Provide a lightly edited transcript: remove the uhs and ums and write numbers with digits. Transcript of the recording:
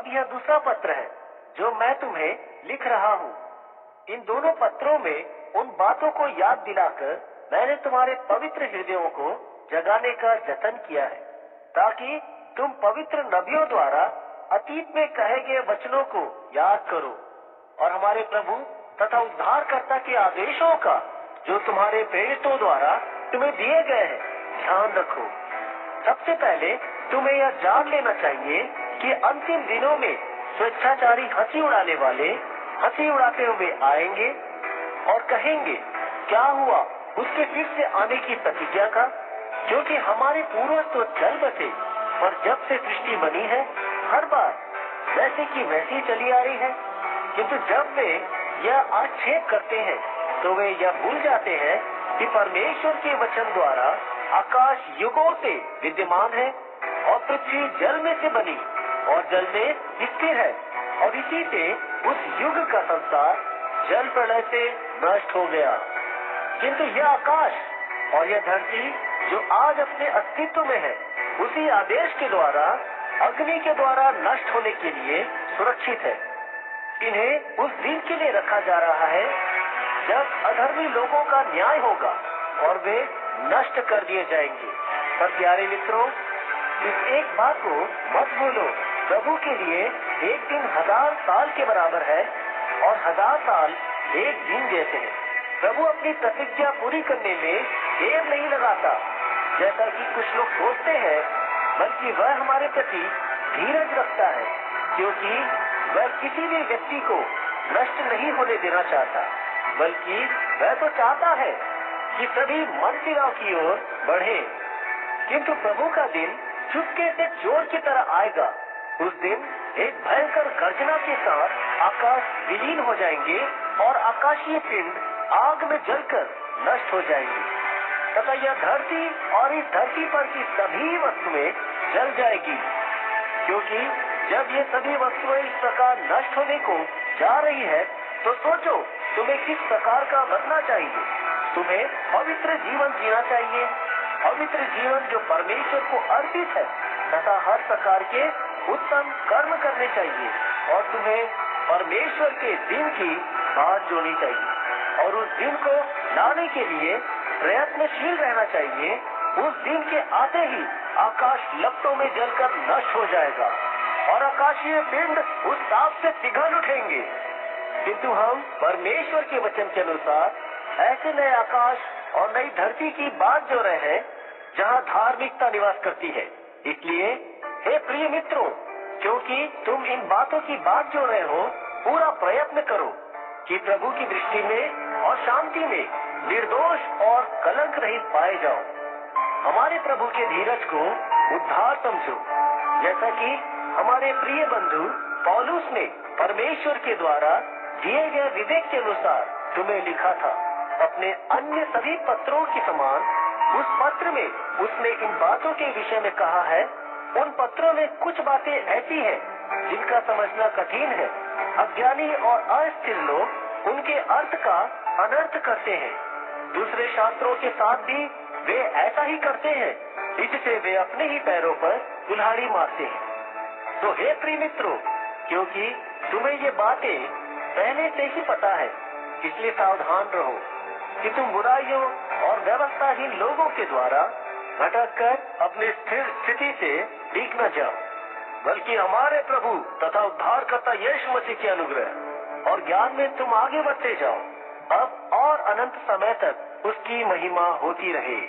अब यह दूसरा पत्र है जो मैं तुम्हें लिख रहा हूँ। इन दोनों पत्रों में उन बातों को याद दिलाकर मैंने तुम्हारे पवित्र हृदयों को जगाने का जतन किया है, ताकि तुम पवित्र नबियों द्वारा अतीत में कहे गए वचनों को याद करो और हमारे प्रभु तथा उद्धारकर्ता के आदेशों का जो तुम्हारे प्रेरितों द्वारा तुम्हें दिए गए हैं ध्यान रखो। सबसे पहले तुम्हें यह जान लेना चाहिए कि अंतिम दिनों में स्वेच्छाचारी हंसी उड़ाने वाले हंसी उड़ाते हुए आएंगे और कहेंगे, क्या हुआ उसके फिर से आने की प्रतिज्ञा का? क्योंकि हमारे पूर्वज तो चल बसे, पर जब से सृष्टि बनी है हर बार वैसे की वैसी चली आ रही है। किंतु जब वे यह आक्षेप करते हैं तो वे यह भूल जाते हैं कि परमेश्वर के वचन द्वारा आकाश युगों से विद्यमान है और पृथ्वी जल में से बनी और जल में स्थिर है, और इसी से उस युग का संसार जल प्रलय से नष्ट हो गया। किंतु यह आकाश और यह धरती जो आज अपने अस्तित्व में है उसी आदेश के द्वारा अग्नि के द्वारा नष्ट होने के लिए सुरक्षित है। इन्हें उस दिन के लिए रखा जा रहा है जब अधर्मी लोगों का न्याय होगा और वे नष्ट कर दिए जाएंगे। पर प्यारे मित्रों, इस एक बात को मत भूलो, प्रभु के लिए एक दिन 1000 साल के बराबर है और 1000 साल एक दिन जैसे हैं। प्रभु अपनी प्रतिज्ञा पूरी करने में देर नहीं लगाता जैसा कि कुछ लोग सोचते हैं, बल्कि वह हमारे प्रति धीरज रखता है, क्योंकि वह किसी भी व्यक्ति को नष्ट नहीं होने देना चाहता, बल्कि वह तो चाहता है कि सभी मन फिराव की ओर बढ़े। किंतु प्रभु का दिन चुपके से चोर की तरह आएगा। उस दिन एक भयंकर गर्जना के साथ आकाश विलीन हो जाएंगे और आकाशीय पिंड आग में जलकर नष्ट हो जाएंगे तथा यह धरती और इस धरती पर की सभी वस्तुएं जल जाएगी। क्योंकि जब ये सभी वस्तुएं इस प्रकार नष्ट होने को जा रही है तो सोचो तुम्हें किस प्रकार का बनना चाहिए। तुम्हें पवित्र जीवन जीना चाहिए, पवित्र जीवन जो परमेश्वर को अर्पित है तथा हर प्रकार के उत्तम कर्म करने चाहिए, और तुम्हें परमेश्वर के दिन की बात जोड़नी चाहिए और उस दिन को लाने के लिए प्रयत्नशील रहना चाहिए। उस दिन के आते ही आकाश लपटों में जलकर नष्ट हो जाएगा और आकाशीय पिंड उस ताप से पिघल उठेंगे। किंतु हम परमेश्वर के वचन के अनुसार ऐसे नए आकाश और नई धरती की बात जो रहे हैं जहाँ धार्मिकता निवास करती है। इसलिए हे प्रिय मित्रों, क्योंकि तुम इन बातों की बात जो रहे हो, पूरा प्रयत्न करो कि प्रभु की दृष्टि में और शांति में निर्दोष और कलंक रहित पाए जाओ। हमारे प्रभु के धीरज को उद्धार समझो, जैसा कि हमारे प्रिय बंधु पौलुस ने परमेश्वर के द्वारा दिए गए विवेक के अनुसार तुम्हें लिखा था। अपने अन्य सभी पत्रों के समान उस पत्र में उसने इन बातों के विषय में कहा है। उन पत्रों में कुछ बातें ऐसी हैं जिनका समझना कठिन है। अज्ञानी और अस्थिर लोग उनके अर्थ का अनर्थ करते हैं। दूसरे शास्त्रों के साथ भी वे ऐसा ही करते हैं, इससे वे अपने ही पैरों पर कुल्हाड़ी मारते हैं। तो हे प्रिय मित्रों, क्योंकि तुम्हें ये बातें पहले से ही पता है, इसलिए सावधान रहो कि तुम बुराइयों और व्यवस्थाहीन लोगों के द्वारा भटक कर अपनी स्थिर स्थिति से भीग न जाओ, बल्कि हमारे प्रभु तथा उद्धारकर्ता यीशु मसीह के अनुग्रह और ज्ञान में तुम आगे बढ़ते जाओ, अब और अनंत समय तक उसकी महिमा होती रहे।